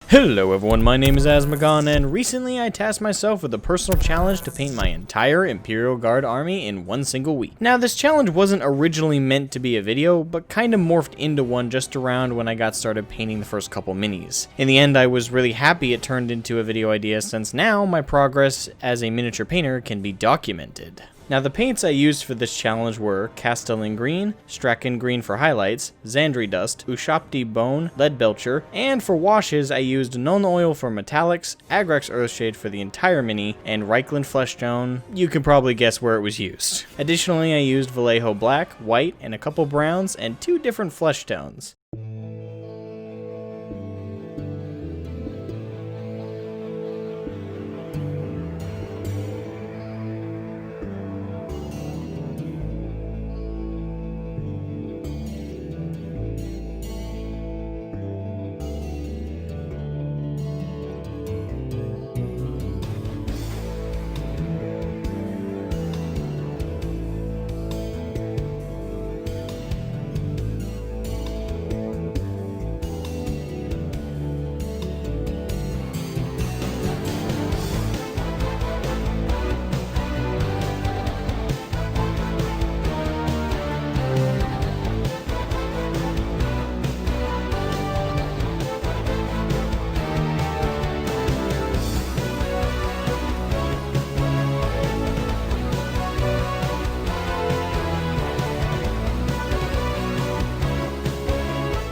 Hello everyone, my name is Asmogan, and recently I tasked myself with a personal challenge to paint my entire Imperial Guard army in one single week. Now this challenge wasn't originally meant to be a video, but kinda morphed into one just around when I got started painting the first couple minis. In the end, I was really happy it turned into a video idea, since now my progress as a miniature painter can be documented. Now the paints I used for this challenge were Castellan Green, Strachan Green for highlights, Zandri Dust, Ushapti Bone, Leadbelcher, and for washes I used Nuln Oil for metallics, Agrax Earthshade for the entire mini, and Reichland Fleshstone. You can probably guess where it was used. Additionally, I used Vallejo Black, White, and a couple browns, and 2 different fleshstones.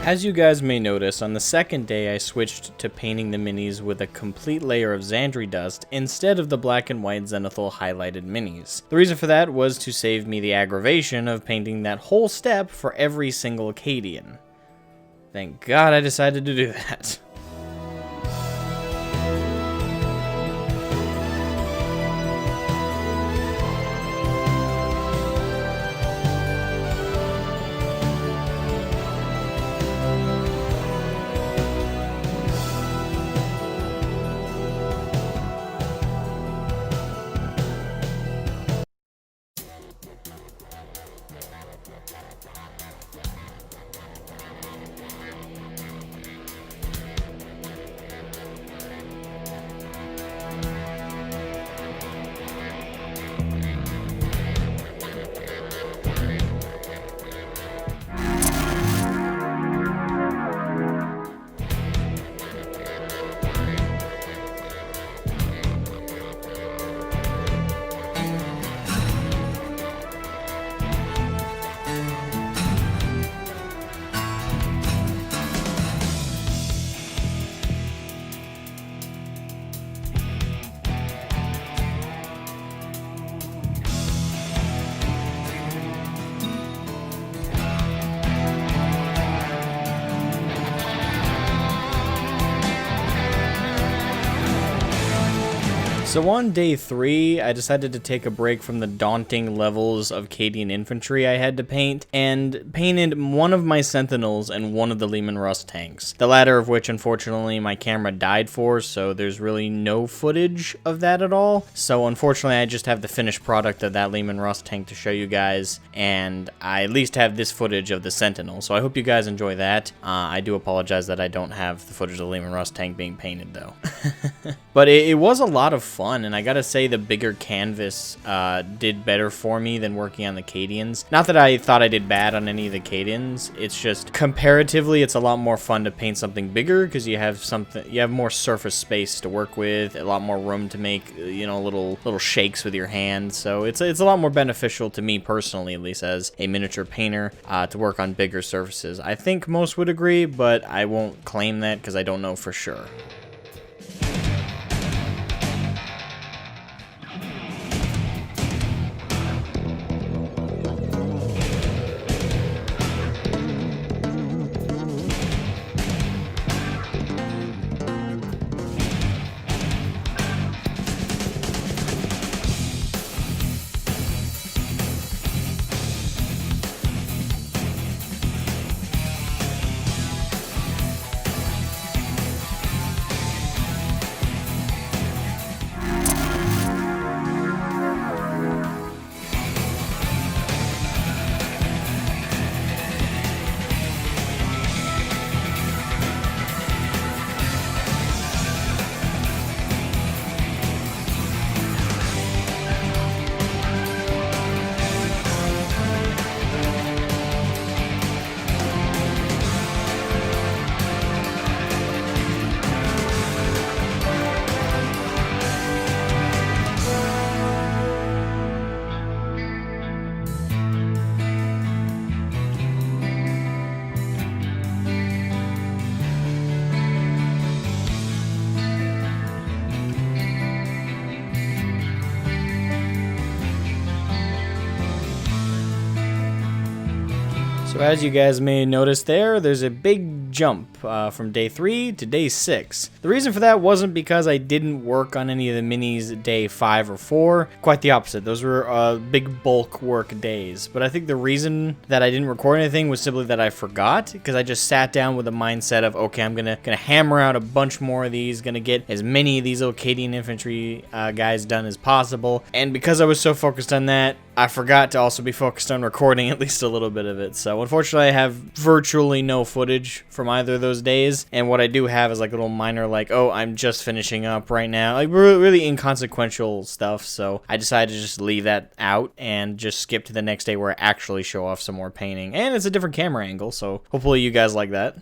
As you guys may notice, on the second day I switched to painting the minis with a complete layer of Zandri Dust instead of the black and white Zenithal highlighted minis. The reason for that was to save me the aggravation of painting that whole step for every single Cadian. Thank God I decided to do that. So on day 3, I decided to take a break from the daunting levels of Cadian infantry I had to paint, and painted one of my Sentinels and one of the LEMAN RUSS tanks. The latter of which, unfortunately, my camera died for, so there's really no footage of that at all. So unfortunately, I just have the finished product of that LEMAN RUSS tank to show you guys, and I at least have this footage of the Sentinel, so I hope you guys enjoy that. I do apologize that I don't have the footage of the LEMAN RUSS tank being painted, though. But it was a lot of fun, and I gotta say the bigger canvas did better for me than working on the Cadians. Not that I thought I did bad on any of the Cadians, it's just comparatively it's a lot more fun to paint something bigger because you have more surface space to work with, a lot more room to make, you know, little shakes with your hands. So it's a lot more beneficial to me personally, at least as a miniature painter, to work on bigger surfaces. I think most would agree, but I won't claim that because I don't know for sure. So as you guys may notice there's a big jump from day 3 to day 6. The reason for that wasn't because I didn't work on any of the minis day 5 or 4. Quite the opposite. Those were big bulk work days. But I think the reason that I didn't record anything was simply that I forgot, because I just sat down with a mindset of, okay, I'm gonna hammer out a bunch more of these, gonna get as many of these little Cadian infantry guys done as possible. And because I was so focused on that, I forgot to also be focused on recording at least a little bit of it. So unfortunately, I have virtually no footage from either of those days. And what I do have is like little minor, like, oh, I'm just finishing up right now. Like really inconsequential stuff. So I decided to just leave that out and just skip to the next day where I actually show off some more painting. And it's a different camera angle, so hopefully you guys like that.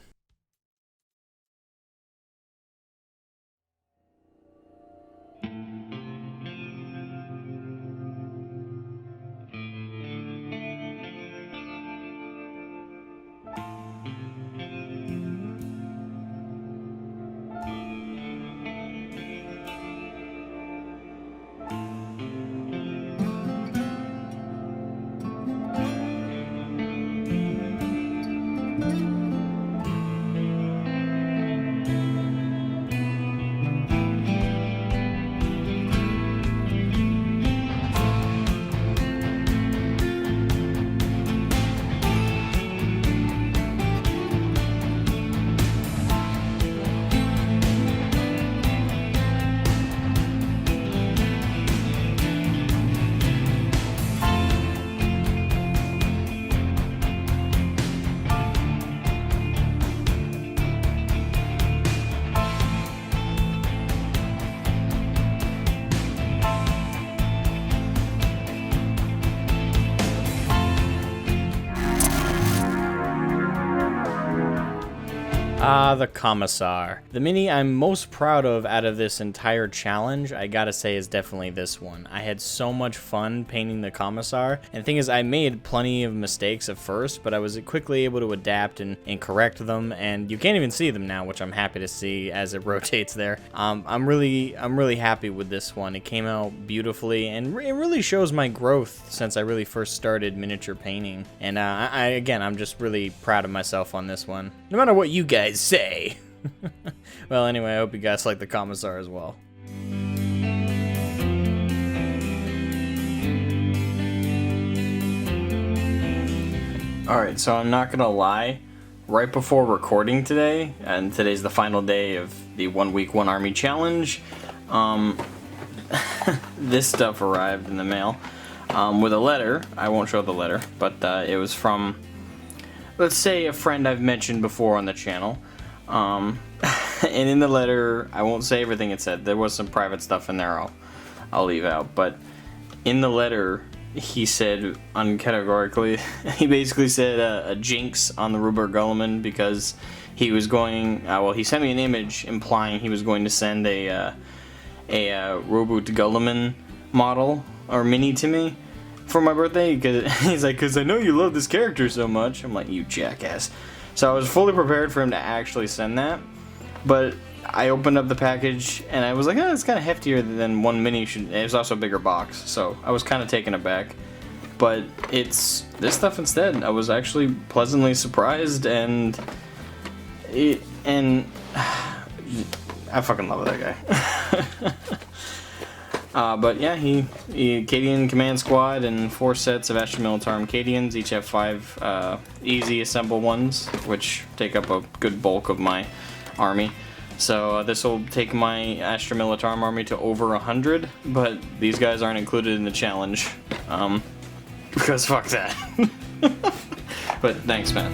The Commissar. The mini I'm most proud of out of this entire challenge, I gotta say, is definitely this one. I had so much fun painting the Commissar, and the thing is, I made plenty of mistakes at first, but I was quickly able to adapt and correct them, and you can't even see them now, which I'm happy to see as it rotates there. I'm really happy with this one. It came out beautifully, and it really shows my growth since I really first started miniature painting. And again, I'm just really proud of myself on this one, no matter what you guys say. Well, anyway, I hope you guys like the Commissar as well. Alright, so I'm not gonna lie, right before recording today, and today's the final day of the 1 week 1 army challenge, this stuff arrived in the mail with a letter. I won't show the letter, but it was from, let's say, a friend I've mentioned before on the channel. And in the letter, I won't say everything it said. There was some private stuff in there I'll leave out. But in the letter, he said uncategorically, he basically said a jinx on the Ruber Guardsmen, because he was going, well, he sent me an image implying he was going to send a Robot Guardsmen model or mini to me for my birthday. Cause he's like, because I know you love this character so much. I'm like, you jackass. So I was fully prepared for him to actually send that, but I opened up the package and I was like, oh, it's kind of heftier than one mini should. It was also a bigger box, so I was kind of taken aback. But it's this stuff instead. I was actually pleasantly surprised, and I fucking love that guy. But yeah, he Cadian command squad and 4 sets of Astra Militarum Cadians. Each have 5 easy assemble ones, which take up a good bulk of my army. So this will take my Astra Militarum army to over 100, but these guys aren't included in the challenge, because fuck that. But thanks, man.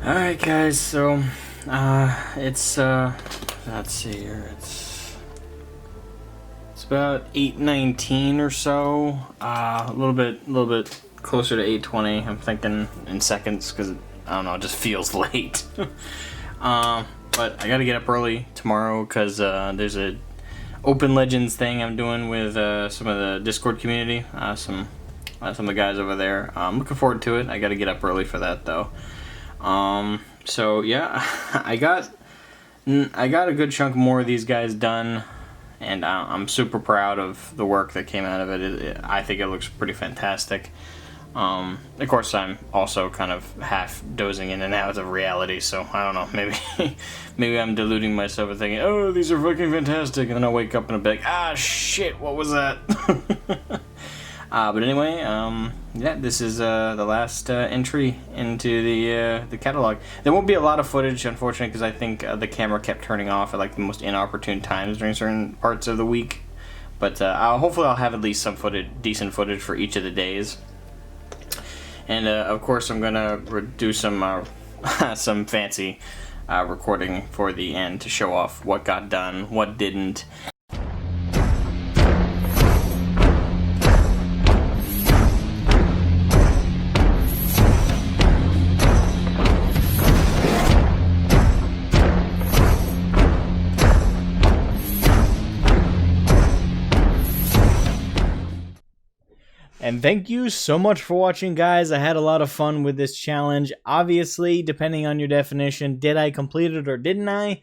Alright guys, so it's let's see here, it's about 8:19 or so, a little bit closer to 8:20. I'm thinking in seconds because I don't know, it just feels late. But I gotta get up early tomorrow because there's a Open Legends thing I'm doing with some of the Discord community, some of the guys over there. I'm looking forward to it. I gotta get up early for that though. So yeah, I got a good chunk more of these guys done, and I'm super proud of the work that came out of it. I think it looks pretty fantastic. Of course, I'm also kind of half dozing in and out of reality, so I don't know, maybe I'm deluding myself and thinking, oh, these are fucking fantastic, and then I'll wake up and I'll be like, ah, shit, what was that? But anyway, yeah, this is the last entry into the catalog. There won't be a lot of footage, unfortunately, because I think the camera kept turning off at like the most inopportune times during certain parts of the week. But hopefully I'll have at least some decent footage for each of the days. And of course, I'm gonna do some some fancy recording for the end to show off what got done, what didn't. And thank you so much for watching, guys. I had a lot of fun with this challenge. Obviously, depending on your definition, did I complete it or didn't I?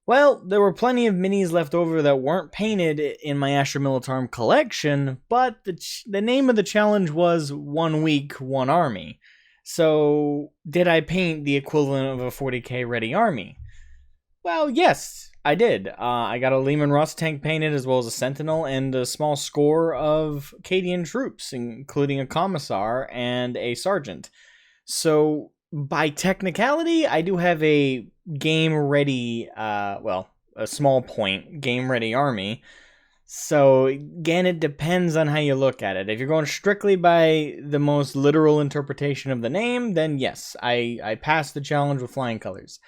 Well, there were plenty of minis left over that weren't painted in my Astra Militarum collection, but the name of the challenge was 1 week, 1 army. So, did I paint the equivalent of a 40k ready army? Well, yes, I did. I got a LEMAN RUSS tank painted, as well as a Sentinel, and a small score of Cadian troops, including a Commissar and a Sergeant. So, by technicality, I do have a game-ready, well, a small point, game-ready army. So, again, it depends on how you look at it. If you're going strictly by the most literal interpretation of the name, then yes, I passed the challenge with flying colors.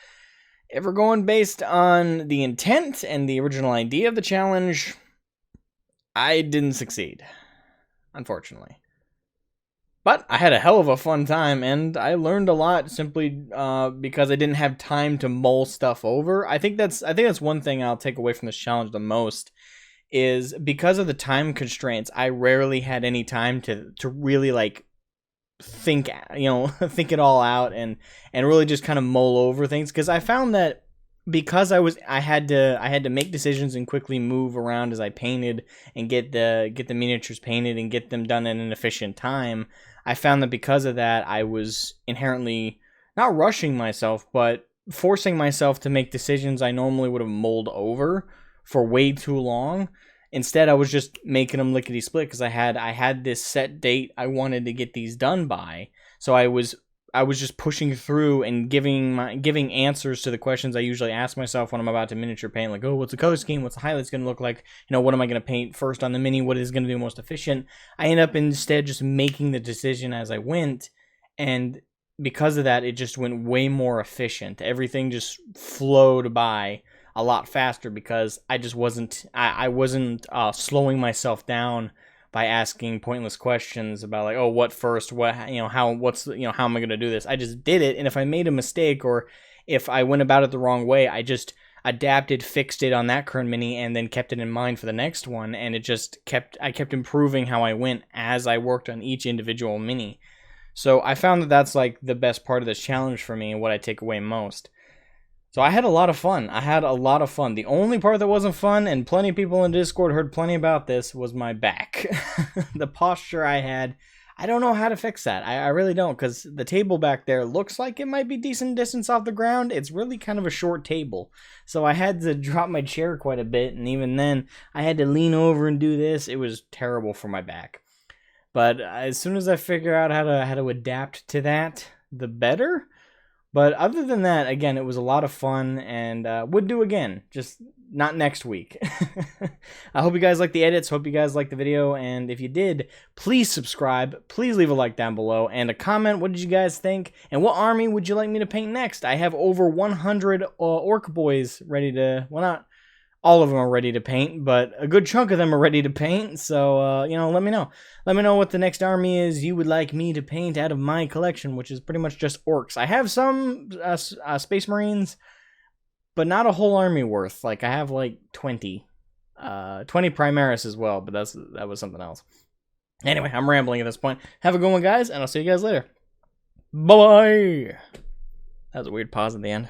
If we're going based on the intent and the original idea of the challenge, I didn't succeed, unfortunately. But I had a hell of a fun time, and I learned a lot simply because I didn't have time to mull stuff over. I think that's one thing I'll take away from this challenge the most, is because of the time constraints, I rarely had any time to really like think, think it all out and really just kind of mull over things, because I found that because I had to make decisions and quickly move around as I painted and get the miniatures painted and get them done in an efficient time. I found that because of that, I was inherently not rushing myself, but forcing myself to make decisions I normally would have mulled over for way too long. Instead, I was just making them lickety-split because I had this set date I wanted to get these done by. So I was just pushing through and giving answers to the questions I usually ask myself when I'm about to miniature paint, like, oh, what's the color scheme? What's the highlights going to look like? What am I going to paint first on the mini? What is going to be most efficient? I end up instead just making the decision as I went, and because of that, it just went way more efficient. Everything just flowed by a lot faster because I just wasn't slowing myself down by asking pointless questions about like, oh, what first, what, how am I going to do this? I just did it, and if I made a mistake or if I went about it the wrong way, I just adapted, fixed it on that current mini, and then kept it in mind for the next one, and I kept improving how I went as I worked on each individual mini. So I found that that's like the best part of this challenge for me and what I take away most. So I had a lot of fun. The only part that wasn't fun, and plenty of people in Discord heard plenty about this, was my back. The posture I had, I don't know how to fix that. I really don't, because the table back there looks like it might be decent distance off the ground. It's really kind of a short table. So I had to drop my chair quite a bit, and even then, I had to lean over and do this. It was terrible for my back. But as soon as I figure out how to adapt to that, the better. But other than that, again, it was a lot of fun, and would do again, just not next week. I hope you guys liked the edits, hope you guys liked the video, and if you did, please subscribe, please leave a like down below, and a comment, what did you guys think, and what army would you like me to paint next? I have over 100 orc boys ready to, well, not all of them are ready to paint, but a good chunk of them are ready to paint, so, you know, let me know. Let me know what the next army is you would like me to paint out of my collection, which is pretty much just orcs. I have some Space Marines, but not a whole army worth. Like, I have, like, 20. 20 Primaris as well, but that was something else. Anyway, I'm rambling at this point. Have a good one, guys, and I'll see you guys later. Bye-bye! That was a weird pause at the end.